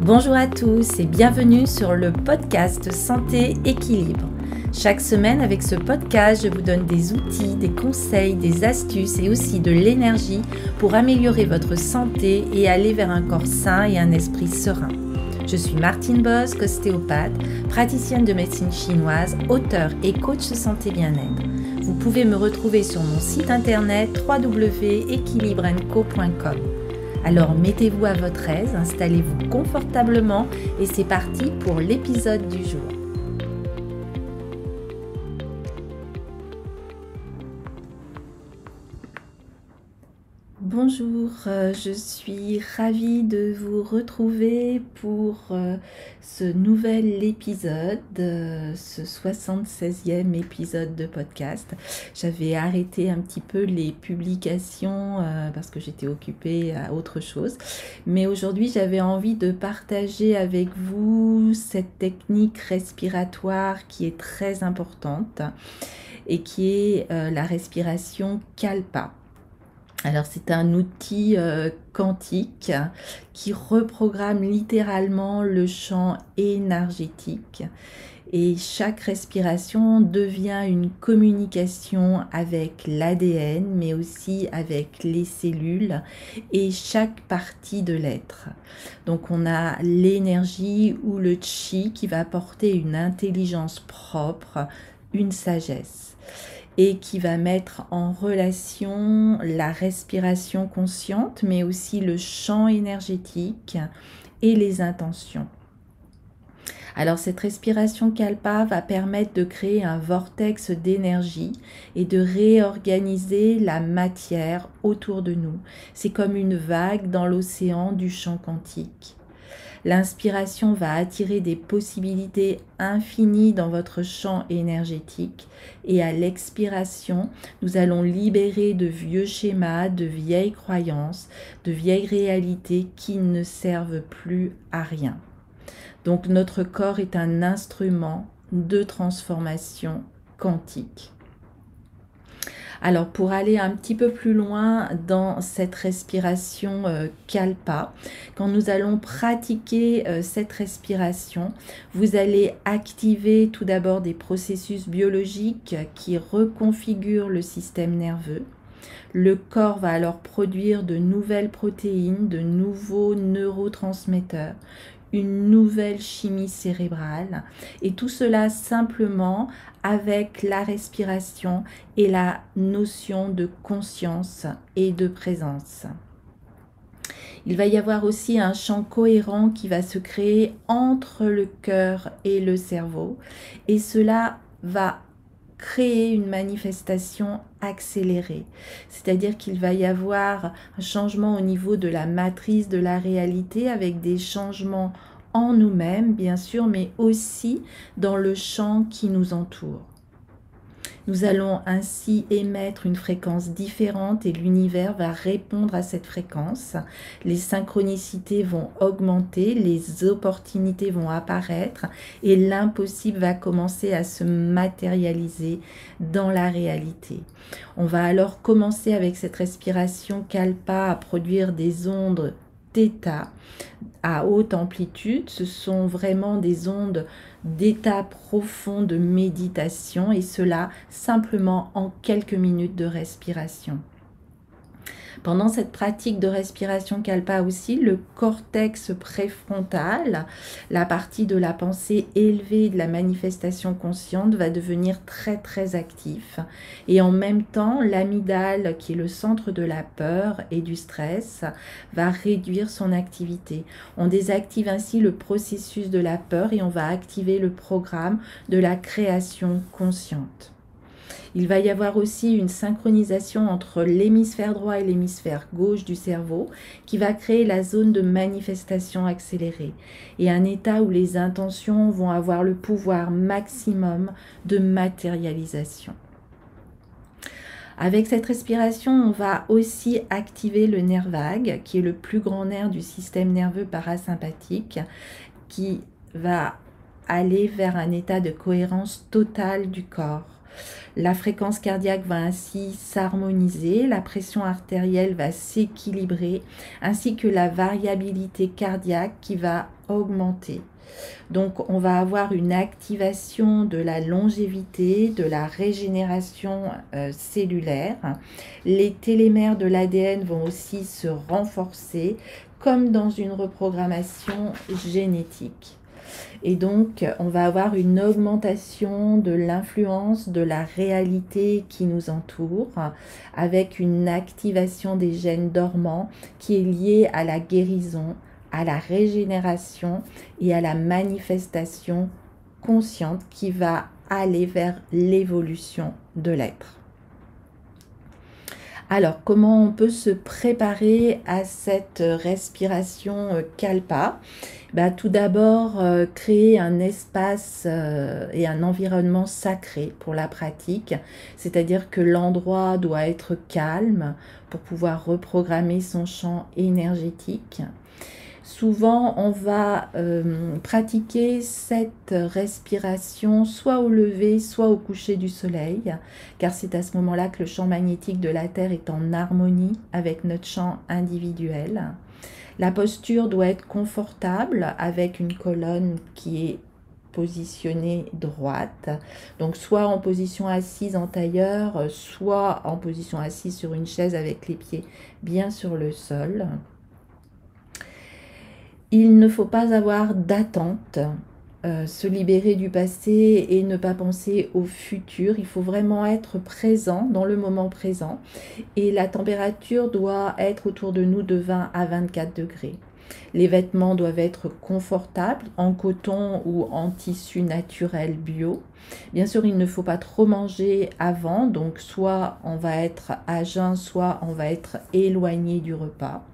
Bonjour à tous et bienvenue sur le podcast Santé Équilibre. Chaque semaine avec ce podcast, je vous donne des outils, des conseils, des astuces et aussi de l'énergie pour améliorer votre santé et aller vers un corps sain et un esprit serein. Je suis Martine Bosque, ostéopathe, praticienne de médecine chinoise, auteure et coach santé bien-être. Vous pouvez me retrouver sur mon site internet www.equilibrenco.com. Alors mettez-vous à votre aise, installez-vous confortablement et c'est parti pour l'épisode du jour. Bonjour, je suis ravie de vous retrouver pour ce nouvel épisode, ce 76e épisode de podcast. J'avais arrêté un petit peu les publications parce que j'étais occupée à autre chose. Mais aujourd'hui, j'avais envie de partager avec vous cette technique respiratoire qui est très importante et qui est la respiration Kalpa. Alors c'est un outil quantique qui reprogramme littéralement le champ énergétique et chaque respiration devient une communication avec l'ADN mais aussi avec les cellules et chaque partie de l'être. Donc on a l'énergie ou le chi qui va apporter une intelligence propre, une sagesse, et qui va mettre en relation la respiration consciente, mais aussi le champ énergétique et les intentions. Alors cette respiration Kalpa va permettre de créer un vortex d'énergie et de réorganiser la matière autour de nous. C'est comme une vague dans l'océan du champ quantique. L'inspiration va attirer des possibilités infinies dans votre champ énergétique et à l'expiration, nous allons libérer de vieux schémas, de vieilles croyances, de vieilles réalités qui ne servent plus à rien. Donc notre corps est un instrument de transformation quantique. Alors pour aller un petit peu plus loin dans cette respiration Kalpa, quand nous allons pratiquer cette respiration, vous allez activer tout d'abord des processus biologiques qui reconfigurent le système nerveux. Le corps va alors produire de nouvelles protéines, de nouveaux neurotransmetteurs, une nouvelle chimie cérébrale et tout cela simplement avec la respiration et la notion de conscience et de présence. Il va y avoir aussi un champ cohérent qui va se créer entre le cœur et le cerveau et cela va créer une manifestation accélérée. C'est-à-dire qu'il va y avoir un changement au niveau de la matrice de la réalité avec des changements en nous-mêmes, bien sûr, mais aussi dans le champ qui nous entoure. Nous allons ainsi émettre une fréquence différente et l'univers va répondre à cette fréquence. Les synchronicités vont augmenter, les opportunités vont apparaître et l'impossible va commencer à se matérialiser dans la réalité. On va alors commencer avec cette respiration Kalpa à produire des ondes θ à haute amplitude. Ce sont vraiment des ondes d'état profond de méditation et cela simplement en quelques minutes de respiration. Pendant cette pratique de respiration Kalpa aussi, le cortex préfrontal, la partie de la pensée élevée de la manifestation consciente va devenir très actif. Et en même temps, l'amygdale, qui est le centre de la peur et du stress, va réduire son activité. On désactive ainsi le processus de la peur et on va activer le programme de la création consciente. Il va y avoir aussi une synchronisation entre l'hémisphère droit et l'hémisphère gauche du cerveau qui va créer la zone de manifestation accélérée et un état où les intentions vont avoir le pouvoir maximum de matérialisation. Avec cette respiration, on va aussi activer le nerf vague qui est le plus grand nerf du système nerveux parasympathique qui va aller vers un état de cohérence totale du corps. La fréquence cardiaque va ainsi s'harmoniser, la pression artérielle va s'équilibrer, ainsi que la variabilité cardiaque qui va augmenter. Donc, on va avoir une activation de la longévité, de la régénération cellulaire. Les télémères de l'ADN vont aussi se renforcer, comme dans une reprogrammation génétique. Et donc, on va avoir une augmentation de l'influence de la réalité qui nous entoure, avec une activation des gènes dormants qui est liée à la guérison, à la régénération et à la manifestation consciente qui va aller vers l'évolution de l'être. Alors, comment on peut se préparer à cette respiration Kalpa? Tout d'abord, créer un espace et un environnement sacré pour la pratique, c'est-à-dire que l'endroit doit être calme pour pouvoir reprogrammer son champ énergétique. Souvent, on va pratiquer cette respiration soit au lever, soit au coucher du soleil, car c'est à ce moment-là que le champ magnétique de la Terre est en harmonie avec notre champ individuel. La posture doit être confortable avec une colonne qui est positionnée droite, donc soit en position assise en tailleur, soit en position assise sur une chaise avec les pieds bien sur le sol. Il ne faut pas avoir d'attente, se libérer du passé et ne pas penser au futur. Il faut vraiment être présent dans le moment présent et la température doit être autour de nous de 20 à 24 degrés. Les vêtements doivent être confortables, en coton ou en tissu naturel bio. Bien sûr, il ne faut pas trop manger avant, donc soit on va être à jeun, soit on va être éloigné du repas.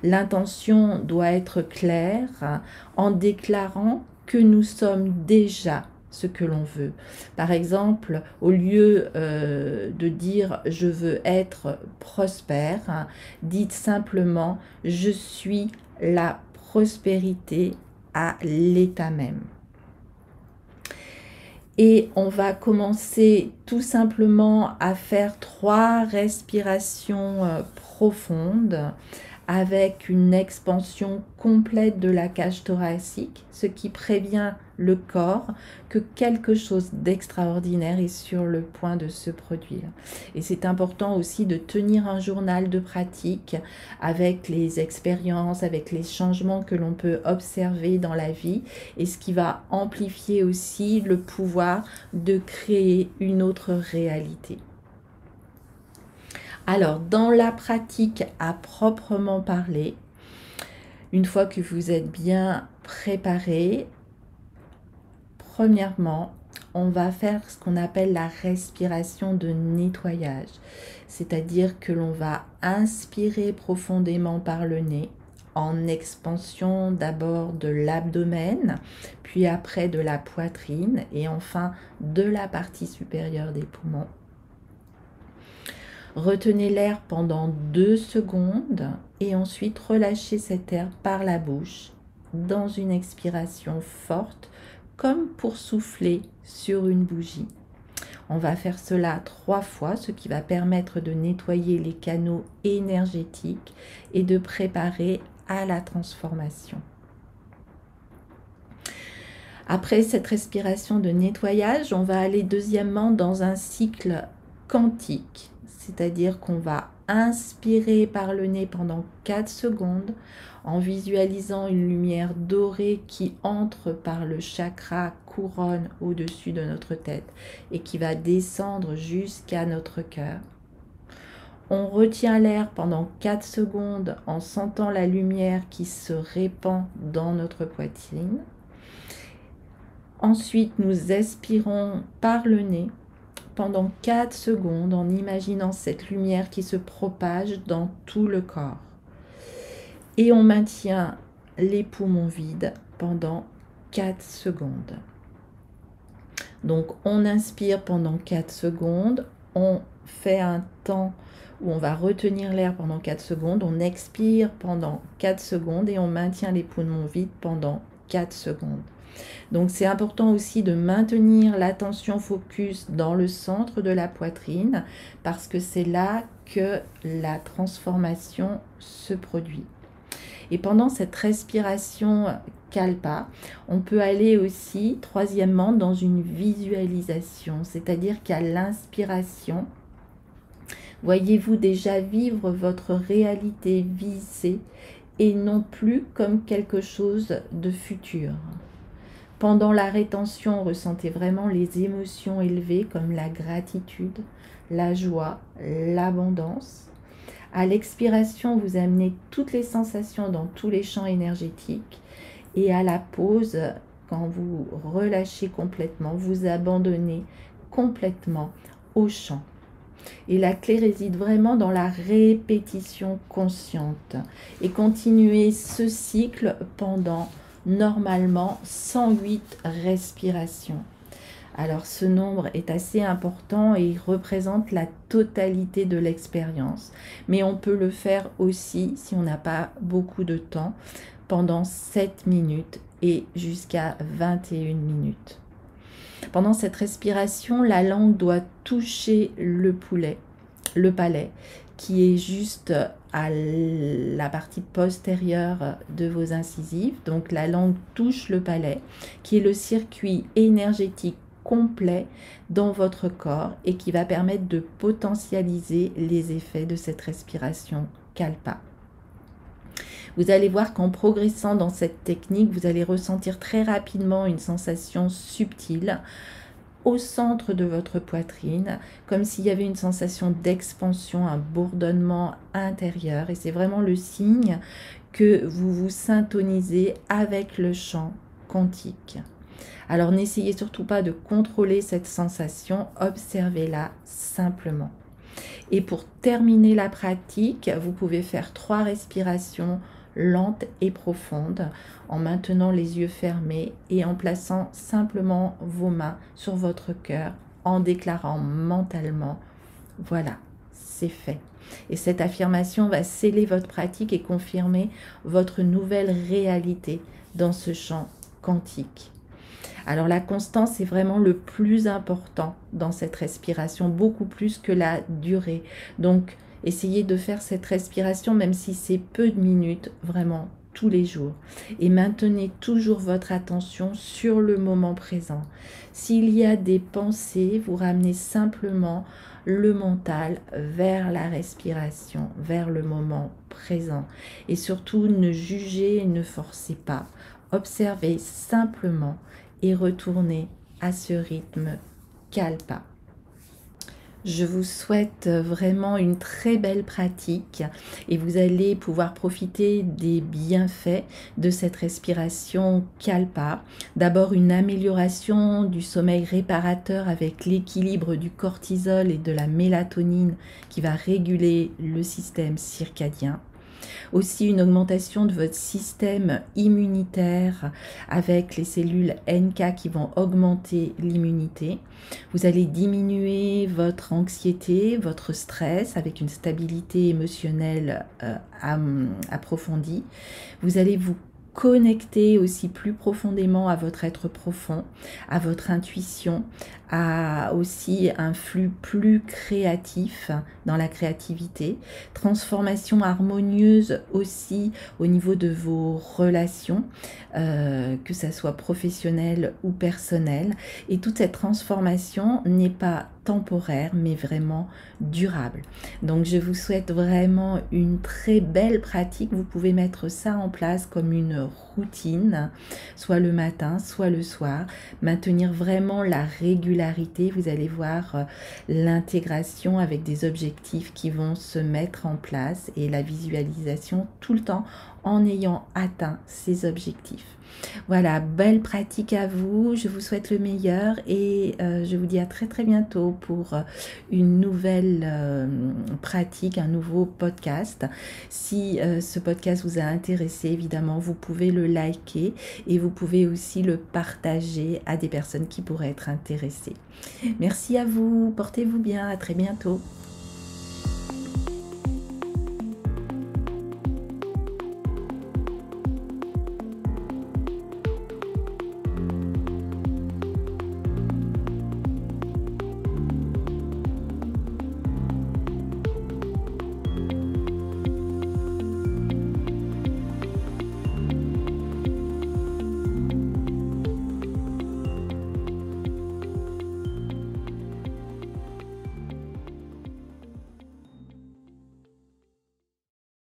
L'intention doit être claire en déclarant que nous sommes déjà ce que l'on veut. Par exemple, au lieu de dire « je veux être prospère », dites simplement « je suis la prospérité à l'état même ». Et on va commencer tout simplement à faire 3 respirations profondes avec une expansion complète de la cage thoracique, ce qui prévient le corps que quelque chose d'extraordinaire est sur le point de se produire. Et c'est important aussi de tenir un journal de pratique avec les expériences, avec les changements que l'on peut observer dans la vie, et ce qui va amplifier aussi le pouvoir de créer une autre réalité. Alors, dans la pratique à proprement parler, une fois que vous êtes bien préparé, premièrement, on va faire ce qu'on appelle la respiration de nettoyage. C'est-à-dire que l'on va inspirer profondément par le nez, en expansion d'abord de l'abdomen, puis après de la poitrine et enfin de la partie supérieure des poumons. Retenez l'air pendant 2 secondes et ensuite relâchez cet air par la bouche dans une expiration forte comme pour souffler sur une bougie. On va faire cela 3 fois, ce qui va permettre de nettoyer les canaux énergétiques et de préparer à la transformation. Après cette respiration de nettoyage, on va aller deuxièmement dans un cycle quantique. C'est-à-dire qu'on va inspirer par le nez pendant 4 secondes en visualisant une lumière dorée qui entre par le chakra couronne au-dessus de notre tête et qui va descendre jusqu'à notre cœur. On retient l'air pendant 4 secondes en sentant la lumière qui se répand dans notre poitrine. Ensuite, nous expirons par le nez pendant 4 secondes en imaginant cette lumière qui se propage dans tout le corps. Et on maintient les poumons vides pendant 4 secondes. Donc on inspire pendant 4 secondes, on fait un temps où on va retenir l'air pendant 4 secondes, on expire pendant 4 secondes et on maintient les poumons vides pendant 4 secondes. Donc c'est important aussi de maintenir l'attention focus dans le centre de la poitrine parce que c'est là que la transformation se produit. Et pendant cette respiration Kalpa, on peut aller aussi, troisièmement, dans une visualisation, c'est-à-dire qu'à l'inspiration, voyez-vous déjà vivre votre réalité visée et non plus comme quelque chose de futur. Pendant la rétention, ressentez vraiment les émotions élevées comme la gratitude, la joie, l'abondance. À l'expiration, vous amenez toutes les sensations dans tous les champs énergétiques. Et à la pause, quand vous relâchez complètement, vous abandonnez complètement au champ. Et la clé réside vraiment dans la répétition consciente. Et continuez ce cycle pendant normalement 108 respirations. Alors ce nombre est assez important et il représente la totalité de l'expérience. Mais on peut le faire aussi, si on n'a pas beaucoup de temps, pendant 7 minutes et jusqu'à 21 minutes. Pendant cette respiration, la langue doit toucher le palais, qui est juste à la partie postérieure de vos incisives. Donc la langue touche le palais, qui est le circuit énergétique complet dans votre corps et qui va permettre de potentialiser les effets de cette respiration Kalpa. Vous allez voir qu'en progressant dans cette technique, vous allez ressentir très rapidement une sensation subtile au centre de votre poitrine, comme s'il y avait une sensation d'expansion, un bourdonnement intérieur. Et c'est vraiment le signe que vous vous syntonisez avec le champ quantique. Alors n'essayez surtout pas de contrôler cette sensation, observez-la simplement. Et pour terminer la pratique, vous pouvez faire 3 respirations lentes et profondes en maintenant les yeux fermés et en plaçant simplement vos mains sur votre cœur en déclarant mentalement « Voilà, c'est fait ». Et cette affirmation va sceller votre pratique et confirmer votre nouvelle réalité dans ce champ quantique. Alors la constance est vraiment le plus important dans cette respiration, beaucoup plus que la durée. Donc essayez de faire cette respiration même si c'est peu de minutes, vraiment tous les jours. Et maintenez toujours votre attention sur le moment présent. S'il y a des pensées, vous ramenez simplement le mental vers la respiration, vers le moment présent. Et surtout, ne jugez et ne forcez pas. Observez simplement et retournez à ce rythme Kalpa. Je vous souhaite vraiment une très belle pratique et vous allez pouvoir profiter des bienfaits de cette respiration Kalpa. D'abord une amélioration du sommeil réparateur avec l'équilibre du cortisol et de la mélatonine qui va réguler le système circadien. Aussi une augmentation de votre système immunitaire avec les cellules NK qui vont augmenter l'immunité. Vous allez diminuer votre anxiété, votre stress avec une stabilité émotionnelle approfondie. Vous allez vous connecter aussi plus profondément à votre être profond, à votre intuition, à aussi un flux plus créatif dans la créativité, transformation harmonieuse aussi au niveau de vos relations, que ça soit professionnelle ou personnelle. Et toute cette transformation n'est pas temporaire mais vraiment durable. Donc je vous souhaite vraiment une très belle pratique. Vous pouvez mettre ça en place comme une routine, soit le matin, soit le soir. Maintenir vraiment la régularité. Vous allez voir l'intégration avec des objectifs qui vont se mettre en place et la visualisation tout le temps en ayant atteint ces objectifs. Voilà, belle pratique à vous, je vous souhaite le meilleur et je vous dis à très très bientôt pour une nouvelle pratique, un nouveau podcast. Si ce podcast vous a intéressé, évidemment, vous pouvez le liker et vous pouvez aussi le partager à des personnes qui pourraient être intéressées. Merci à vous, portez-vous bien, à très bientôt.